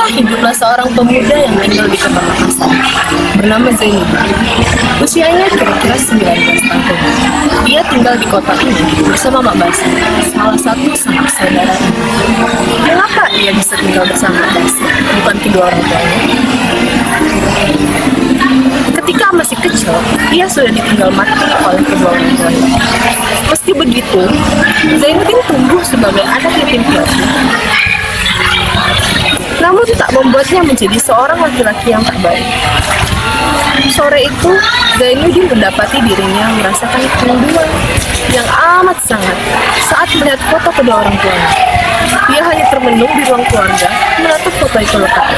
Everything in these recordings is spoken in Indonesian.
Maka hiduplah seorang pemuda yang tinggal di kota Makassar, bernama Zainuddin. Usianya kira-kira 19 tahun. Dia tinggal di kota ini bersama Mak Basi, salah satu sanak saudaranya. Mengapa ia bisa tinggal bersama Mak Basi, bukan kedua orang tuanya? Ketika masih kecil, ia sudah ditinggal mati oleh kedua orang tuanya. Meski begitu, Zainuddin tumbuh sebagai anak yatim piatu. Namun tak membuatnya menjadi seorang laki-laki yang terbaik. Sore itu, Zainuddin mendapati dirinya merasakan kerinduan yang amat sangat saat melihat foto kedua orang tuanya. Ia hanya termenung di ruang keluarga, menatap foto itu lekat.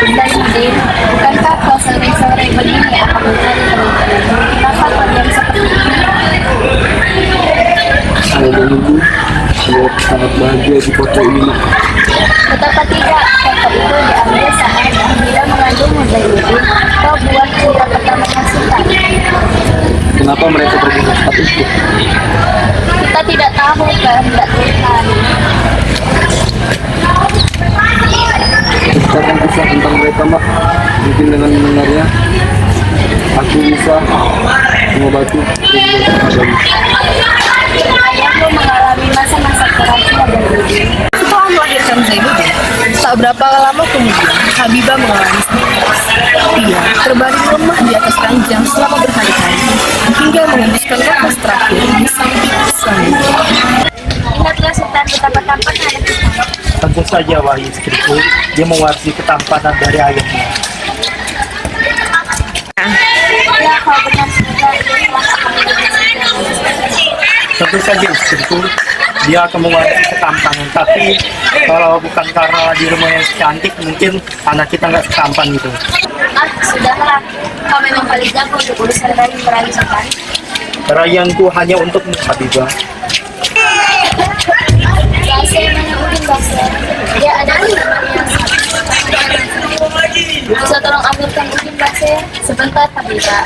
Zainuddin, bukankah kau sore-sore begini akan mencari teman-teman? Kenapa kau diam seperti ini? Saya menunggu, saya sangat bahagia di foto ini. Betapa tidak, foto itu diambil saat Hamida mengandungmu Zainuddin. Kau buat cinta pertamanya Sinta. Kenapa mereka pergi ke tempat itu? Kita tidak tahu kehendak Tuhan. Ceritakan kisah tentang mereka, Mak. Mungkin dengan mendengarnya, aku bisa mengobati kerinduan. Ayahmu mengalami masa-masa kerasnya Zainuddin. Setelah melahirkan Zainuddin, tak berapa lama kemudian Habibah mengalami sakit keras. Ia terbaring lemah di atas ranjang selama berhari-hari, hingga mengembuskan nafas terakhir di samping suaminya. Ingatlah Sultan betapa tampannya anak kita. Tentu saja wahai istriku, dia mewarisi ketampanan dari ayahnya. Ya, kau benar Sultan. Tentu saja istriku, dia akan mewarisi ketampanan. Tapi kalau bukan karena di rumahnya cantik, mungkin anak kita nggak setampan gitu. Ah, sudahlah. Kau memang paling jago untuk urusan dari peraih Sultan. Perayaanku hanya untukmu, Habibah. Basir mana Udin Basir? Dia ada di namanya. Bisa tolong ambilkan Udin Basir sebentar Habibah.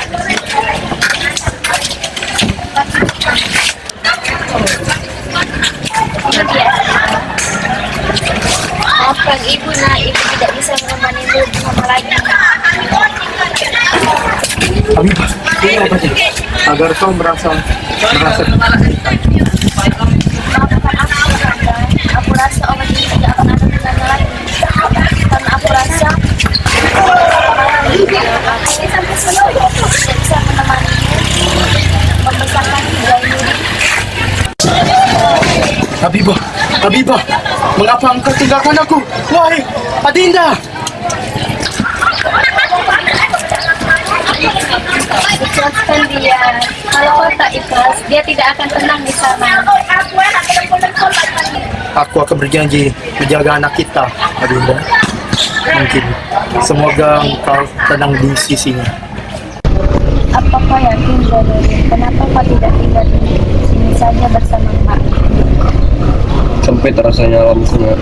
Maafkan ibu, nah ibu tidak bisa menemani ibu bersama lagi. Habibah, ini obatnya agar kau merasa Maafkan aku, Kanda. Aku rasa obat ini tidak akan ada gunanya lagi. Karena aku rasa aku sampai selalu tidak bisa menemanimu membesarkan Zainuddin. Habibah, Habibah, mengapa engkau tinggalkan aku? Wahai Adinda! Ikhlaskan dia. Kalau kau tak ikhlas, dia tidak akan tenang di sana. Aku akan berjanji menjaga anak kita, Adinda. Mungkin. Semoga engkau tenang di sisinya. Apa kau yakin, Zainuddin? Kenapa kau tidak tinggal di sini saja bersama Mak? Sampai terasanya alam sungai.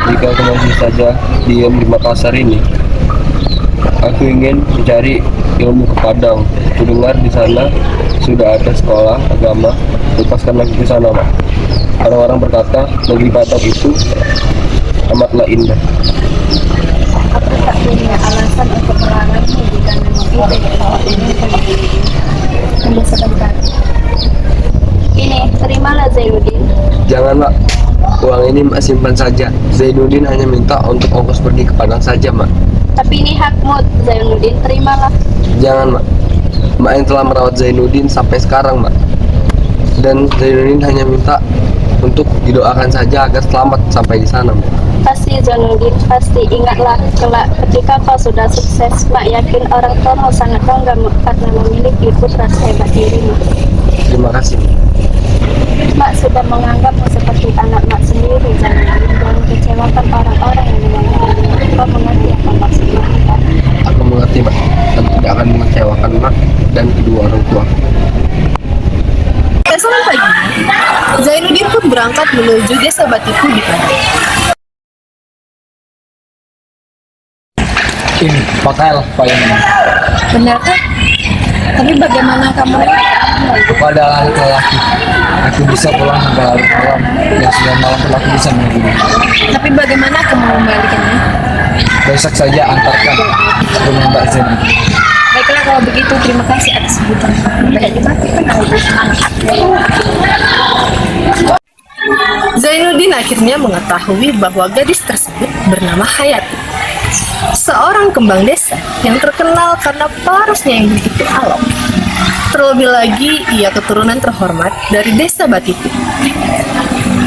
Jika aku masih saja diam di Makassar ini, aku ingin mencari ilmu ke Padang. Kudengar di sana sudah ada sekolah agama. Lepaskan lagi ke sana, Mak. Orang-orang berkata negeri Padang itu amatlah indah. Aku tak punya alasan untuk melarangmu jika memang itu tunggu sebentar. Ini, terimalah Zainuddin. Jangan, Mak. Uang ini Mak simpan saja. Zainuddin hanya minta untuk ongkos pergi ke Padang saja, Mak. Tapi ini hakmu, Zainuddin, terimalah. Jangan, Mak. Mak yang telah merawat Zainuddin sampai sekarang, Mak. Dan Zainuddin hanya minta untuk didoakan saja agar selamat sampai di sana, Mak. Pasti Zainuddin, pasti. Ingatlah, kelak ketika kau sudah sukses, Mak yakin orang tuamu sangat bangga karena memiliki putra sehebat dirimu. Terima kasih. Mak sudah menganggapmu seperti anak Mak sendiri, Zainuddin. Jangan kecewakan orang-orang yang menganggapmu. Kau mengerti apa maksud Mak? Aku mengerti, Mak. Dan tidak akan mengecewakan Mak dan kedua orang tua. Keesokan pagi, Zainuddin pun berangkat menuju desa Batipu di Padang. Ini, Pak El, Pak ini. Benarkah? Tapi bagaimana kamu? Pada hari lelaki, aku bisa pulang ke larut malam dan 9 malam pun aku bisa menunggu. Tapi bagaimana kamu membalikannya? Besok saja antarkan rumah Mbak Zeni. Baiklah kalau begitu, terima kasih atas sebutan. Zainuddin akhirnya mengetahui bahwa gadis tersebut bernama Hayati, seorang kembang desa yang terkenal karena parasnya yang begitu alok. Terlebih lagi, ia keturunan terhormat dari desa Batipu.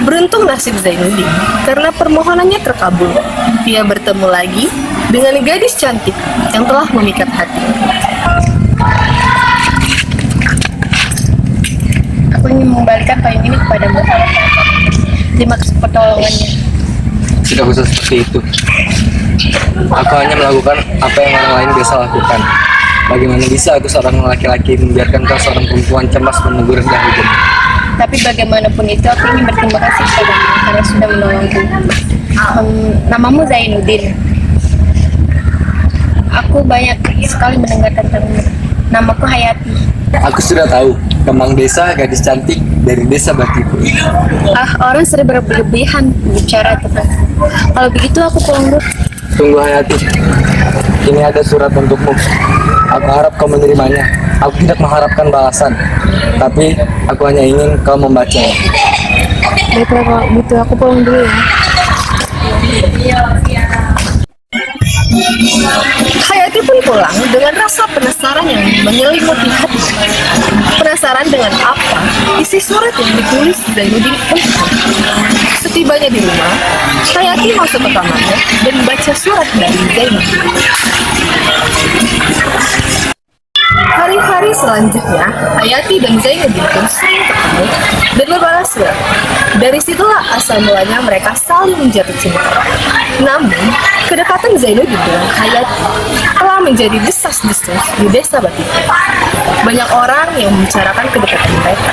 Beruntung nasib Zainuddin karena permohonannya terkabul. Ia bertemu lagi dengan gadis cantik yang telah memikat hati. Aku ingin mengembalikan payung ini kepadamu. Terima kasih pertolongannya. Tidak usah seperti itu. Aku hanya melakukan apa yang orang lain biasa lakukan. Bagaimana bisa aku seorang laki-laki membiarkan kau seorang perempuan cemas menegur rendah hidupmu? Tapi bagaimanapun itu, aku ingin berterima kasih kepadamu karena sudah menolongku. Namamu Zainuddin. Aku banyak sekali mendengar tentangmu. Namaku Hayati. Aku sudah tahu, kembang desa gadis cantik dari desa Batipu. Orang sering berlebihan bicara tentangku. Kalau begitu aku pulang dulu. Tunggu Hayati, ini ada surat untukmu. Aku harap kau menerimanya. Aku tidak mengharapkan balasan, tapi aku hanya ingin kau membacanya. Baiklah kalau gitu, aku pulang dulu ya. Hayati pun pulang dengan rasa penasaran yang menyelimuti hati. Penasaran dengan apa isi surat yang ditulis Zainuddin untuknya. Setibanya di rumah, Hayati masuk ke kamarnya dan membaca surat dari Zainuddin. Hari-hari selanjutnya, Hayati dan Zainuddin pun sering ketemu dan berbalas surat. Dari situlah asal mulanya mereka saling menjatuh cinta. Namun, kedekatan Zainuddin dengan Hayati telah menjadi desas-desus di desa Batipu. Banyak orang yang membicarakan kedekatan mereka,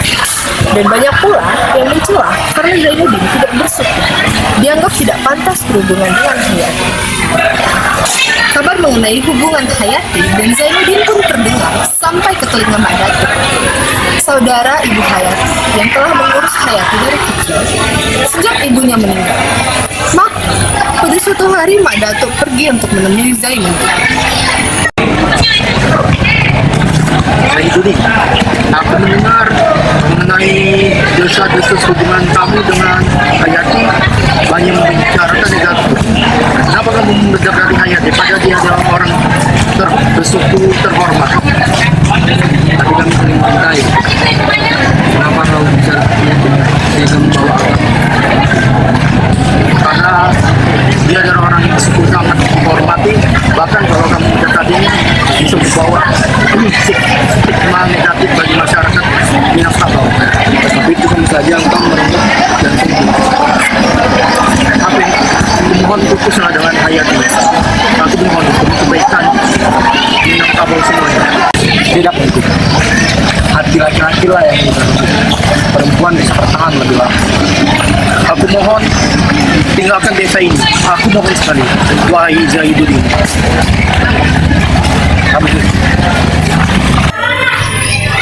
dan banyak pula yang mencela karena Zainuddin tidak bersyukur, dianggap tidak pantas berhubungan dengan Hayati. Kabar mengenai hubungan Hayati dan Zainuddin pun terdengar sampai ke telinga Mak Datuk, saudara ibu Hayati yang telah mengurus Hayati dari kecil sejak ibunya meninggal. Maka, pada suatu hari Mak Datuk pergi untuk menemui Zainuddin. Zainuddin, aku mendengar mengenai desas-desus hubungan kamu dengan Hayati banyak membicarakan negatif. Kenapa kamu mendekati Hayati padahal dia adalah orang bersuku terhormat? Tapi kami saling mencintai. Kenapa kau bicara sehingga membawa aku? Karena dia adalah orang yang bersuku sangat dihormati. Bahkan kalau kamu mendekatinya bisa membawa stigma negatif bagi masyarakat Minangkabau. Tapi itu tentu saja engkau merenggut dan sembuh. Apa yang mohon putuslah dengan Hayati. Aku mohon untuk kebaikan Minangkabau semuanya. Tidak mungkin. Hati laki-laki lah yang bisa. Perempuan bisa bertahan lebih lama. Aku mohon tinggalkan desa ini. Aku mohon sekali, wahai Zainuddin.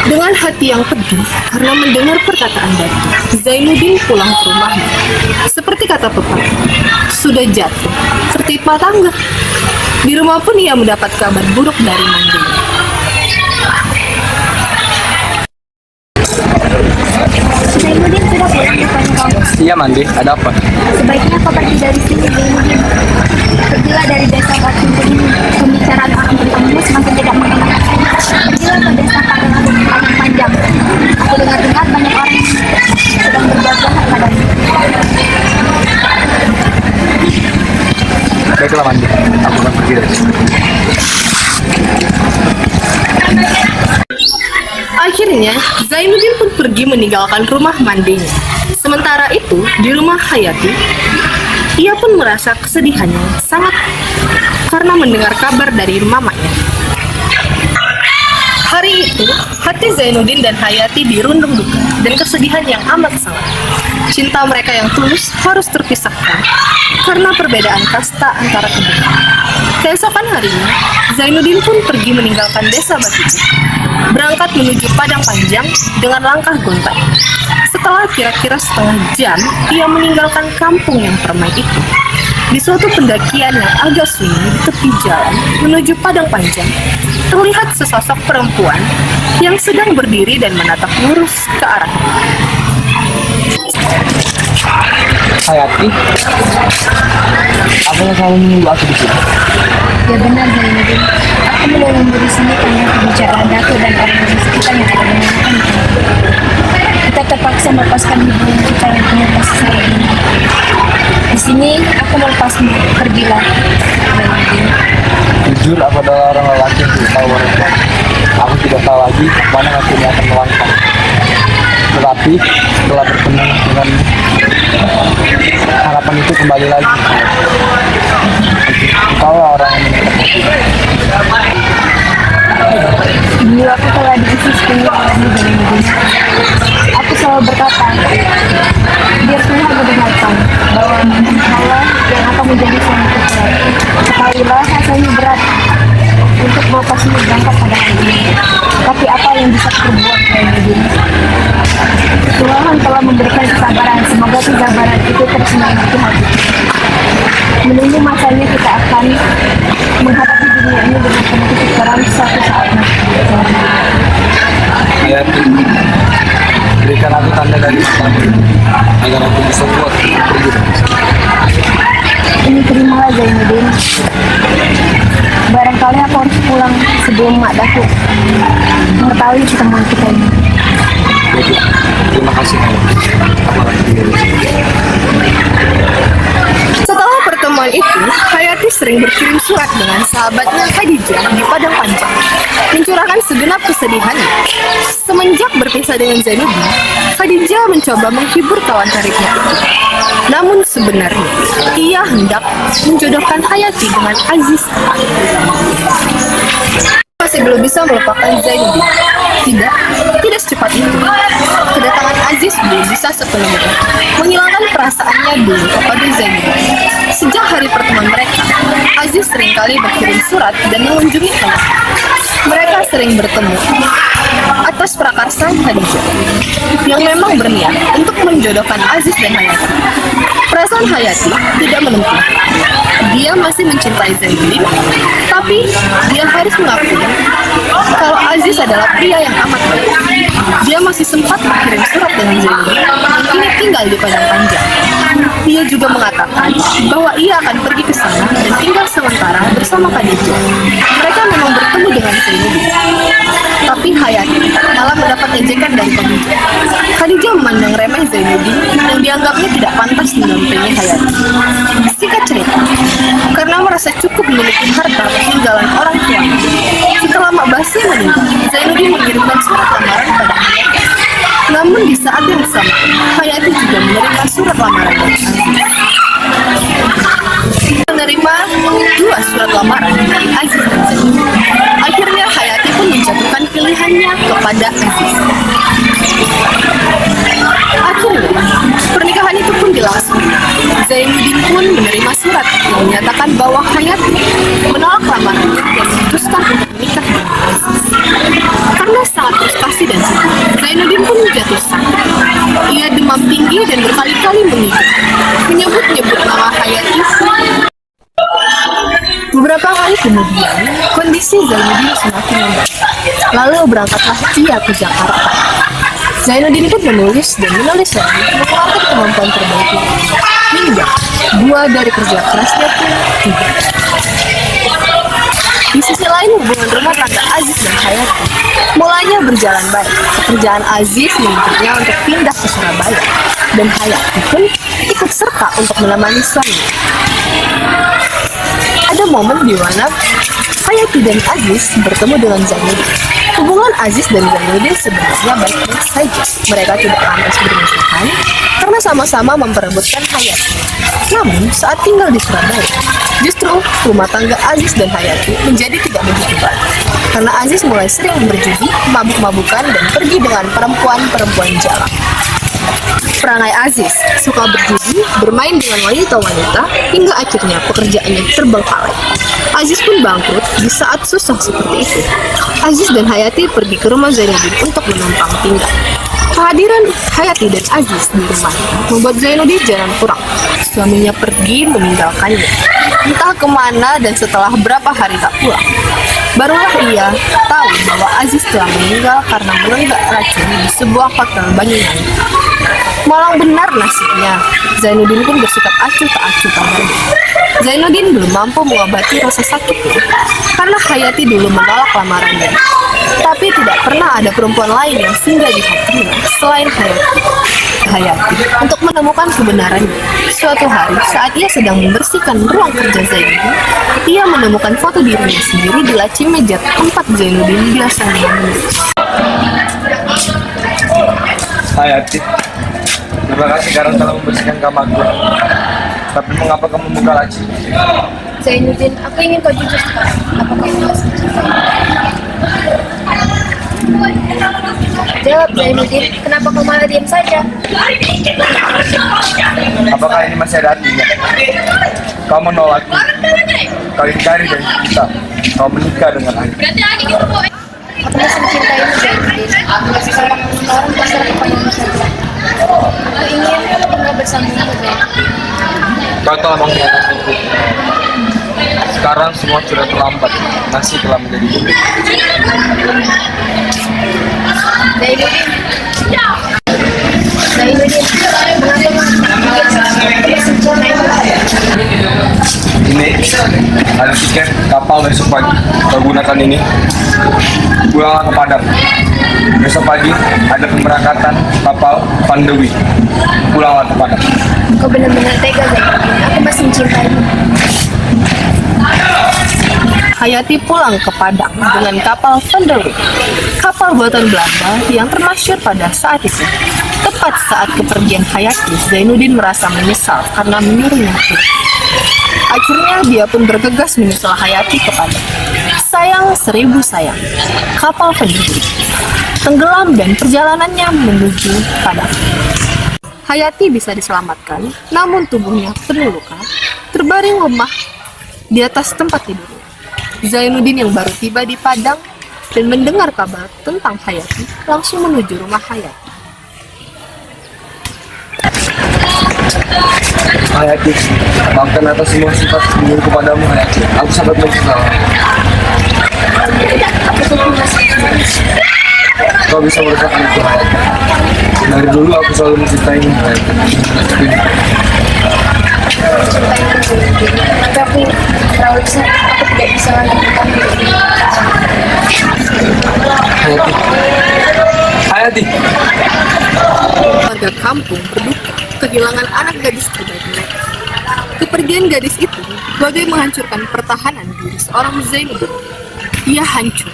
Dengan hati yang pedih karena mendengar perkataan Datuk, Zainuddin pulang ke rumahnya. Seperti kata pepatah, sudah jatuh tertimpa tangga. Di rumah pun ia mendapat kabar buruk dari mandinya. Zainuddin sudah pulang rupanya kamu. Iya Mandi, ada apa? Sebaiknya kau pergi dari sini, Zainuddin. Pergilah dari desa Batipu ini. Pembicaraan orang tentangmu semakin tidak mengenakan. Pergilah ke desa Padang Panjang. Aku dengar-dengar banyak orang sedang berbuat jahat padamu. Baiklah Mandi, aku akan pergi dari sini. Akhirnya, Zainuddin pun pergi meninggalkan rumah mandinya. Sementara itu, di rumah Hayati, ia pun merasa kesedihannya sangat karena mendengar kabar dari mamanya. Hari itu, hati Zainuddin dan Hayati dirundung duka dan kesedihan yang amat sangat. Cinta mereka yang tulus harus terpisahkan karena perbedaan kasta antara keduanya. Keesokan harinya, Zainuddin pun pergi meninggalkan desa Batu Putih, berangkat menuju Padang Panjang dengan langkah gontak. Setelah kira-kira setengah jam, ia meninggalkan kampung yang permai itu. Di suatu pendakian yang agak sunyi di tepi jalan menuju Padang Panjang, terlihat sesosok perempuan yang sedang berdiri dan menatap lurus ke arahnya. Hayati, apa yang kamu menunggu aku di sini? Ya benar Zainuddin, aku menunggu di sini karena kebicaraan Dato dan orang-orang sekitar yang ada menanyakan kita terpaksa melepaskan hubungan kita yang punya kasih sayang ini. Di sini aku melepasmu, pergilah Zainuddin. Jujur, aku adalah orang lelaki yang tidak tahu mereka. Aku tidak tahu lagi mana hasilnya akan melangkah. Tetapi setelah bertemu dengan harapan itu kembali lagi. Kau orang yang Dulu aku telah diisi sepenuhnya olehmu Zainuddin. Aku selalu berkata, biar Tuhan mendengarkan bahwa Allah yang akan menjadi suamiku kelak. Ketahuilah rasanya berat untuk melepasmu berangkat pada hari ini. Tapi apa yang bisa perbuat Zainuddin? Tuhan telah memberikan kesabaran. Semoga kesabaran itu terus menyemangati hati. Menunggu masanya kita akan menghadapi dunia ini dengan penuh kesabaran suatu saat nanti. Hayati, berikan aku tanda dari Tuhan agar aku bisa kuat untuk pergi dari sini. Ini terimalah Zainuddin. Barangkali aku harus pulang sebelum Mak Datuk mengetahui pertemuan kita ini. Baik, terima kasih. Aku akan pergi dari sini. Setelah pertemuan itu, Hayati sering berkirim surat dengan sahabatnya Khadijah di Padang Panjang, mencurahkan segenap kesedihannya. Semenjak berpisah dengan Zainuddin, Khadijah mencoba menghibur kawan karibnya itu. Namun sebenarnya, ia hendak menjodohkan Hayati dengan Aziz. Masih belum bisa melupakan Zainuddin. Tidak secepat itu. Kedatangan Aziz belum bisa sepenuhnya menghilangkan perasaannya dulu kepada Zainuddin. Sejak hari pertemuan mereka, Aziz seringkali berkirim surat dan mengunjungi Hayati. Mereka sering bertemu atas prakarsa Khadijah yang memang berniat untuk menjodohkan Aziz dan Hayati. Perasaan Hayati tidak menentu. Dia masih mencintai Zainuddin, tapi dia harus mengakui kalau Aziz adalah pria yang amat baik. Dia masih sempat berkirim surat dengan Zainuddin yang kini tinggal di Padang Panjang. Ia juga mengatakan bahwa ia akan pergi ke sana dan tinggal sementara bersama Khadijah. Mereka memang bertemu dengan Zainuddin, tapi Hayati malah mendapat ejekan dari Khadijah. Khadijah memandang remeh Zainuddin yang dianggapnya tidak pantas mendampingi Hayati. Singkat cerita, karena merasa cukup memiliki harta peninggalan orang tuanya, setelah Mak Basir meninggal, Zainuddin mengirimkan surat lamaran pada Hayati. Namun di saat yang sama, Hayati juga menerima surat lamaran dari Aziz. Menerima dua surat lamaran dari Aziz dan Zainuddin. Akhirnya Hayati pun menjatuhkan pilihannya kepada Aziz. Akhirnya, pernikahan itu pun dilangsungkan. Zainuddin pun menerima surat yang menyatakan bahwa Hayati menolak lamarannya dan memutuskan untuk menikah dengan Aziz. Karena sangat frustasi dan sedih, Zainuddin pun jatuh sakit. Ia demam tinggi dan berkali-kali menyebut-nyebut nama Hayati. Beberapa hari kemudian, kondisi Zainuddin semakin membaik. Lalu berangkatlah ia ke Jakarta. Zainuddin pun menulis dan menulis lagi mengeluarkan kemampuan terbaiknya, hingga buah dari kerja kerasnya pun tiba. Di sisi lain, hubungan rumah tangga Aziz dan Hayati mulanya berjalan baik. Pekerjaan Aziz menuntutnya untuk pindah ke Surabaya, dan Hayati pun ikut serta untuk menemani suaminya. Ada momen di mana Hayati dan Aziz bertemu dengan Zainuddin. Hubungan Aziz dan Zainuddin sebenarnya baik-baik saja. Mereka tidak lantas bermusuhan karena sama-sama memperebutkan Hayati. Namun saat tinggal di Surabaya, justru rumah tangga Aziz dan Hayati menjadi tidak begitu baik. Karena Aziz mulai sering berjudi, mabuk-mabukan, dan pergi dengan perempuan-perempuan jalan. perangai Aziz, suka berjudi, bermain dengan wanita-wanita, hingga akhirnya pekerjaannya terbengkalai. Aziz pun bangkrut di saat susah seperti itu. Aziz dan Hayati pergi ke rumah Zainuddin untuk menumpang tinggal. Kehadiran Hayati dan Aziz di rumah membuat Zainuddin jarang kurang. Suaminya pergi meninggalkannya, entah kemana dan setelah berapa hari tak pulang. Barulah ia tahu bahwa Aziz telah meninggal karena menenggak racun di sebuah hotel Banyuwangi. Malang benar nasibnya, Zainuddin pun bersikap acuh tak acuh padanya. Zainuddin belum mampu mengobati rasa sakitnya karena Hayati dulu menolak lamarannya. Tapi tidak pernah ada perempuan lain yang singgah di hatinya selain Hayati untuk menemukan kebenarannya. Suatu hari saat ia sedang membersihkan ruang kerja Zainuddin, ia menemukan foto dirinya sendiri di laci meja tempat Zainuddin biasanya menulis. Hayati, terima kasih karena telah membersihkan kamarku. Tapi mengapa kamu buka laci? Zainuddin, aku ingin kau jujur sekarang. Apa kamu masih mencintai? Jawab Zainuddin, kenapa kau malah diam saja? Apakah ini masih ada artinya? Kau menolakku, kau ingkari dan kita, kau menikah dengan aku. Aku masih mencintaimu Zainuddin. Sekarang orang pasar kepadamu saja. Aku ingin tinggal bersamamu Zainuddin. Kau telah mengkhianatiku. Sekarang semua sudah terlambat, nasi telah menjadi bubur. Zainuddin, Ini ada tiket kapal besok pagi. Kau gunakan ini. Pulanglah ke Padang. Besok pagi ada pemberangkatan kapal Pandewi. Pulanglah ke Padang. Kau benar-benar tega Zainuddin. Aku masih mencintaimu. Hayati pulang ke Padang dengan kapal Vanderloo, kapal buatan Belanda yang termasyhur pada saat itu. Tepat saat kepergian Hayati, Zainuddin merasa menyesal karena menyuruhnya pulang. Akhirnya dia pun bergegas menyusul Hayati ke Padang. Sayang seribu sayang, kapal Vanderloo tenggelam dan perjalanannya menuju Padang. Hayati bisa diselamatkan, namun tubuhnya penuh luka, terbaring lemah di atas tempat tidurnya. Zainuddin yang baru tiba di Padang dan mendengar kabar tentang Hayati langsung menuju rumah Hayati. Hayati, maafkan atas semua sifat sembunyi kepadamu Hayati. Aku sangat menyesal. Kau bisa merasakan itu Hayati. Dari dulu aku selalu mencintaimu Hayati. Tapi aku terlalu besar, aku tidak bisa lagi bertahan. Hayati. Warga kampung berduka kehilangan anak gadis terbaik mereka. Kepergian gadis itu bagai menghancurkan pertahanan diri seorang Zainuddin. Ia hancur,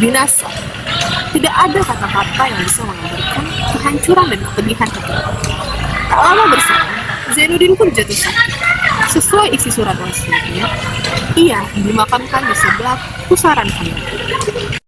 binasa. Tidak ada kata-kata yang bisa menggambarkan kehancuran dan kepedihan itu. Tak lama berselang, Zainuddin pun jatuh sakit. Sesuai isi surat wasiatnya, ia dimakamkan di sebelah pusaran Hayati.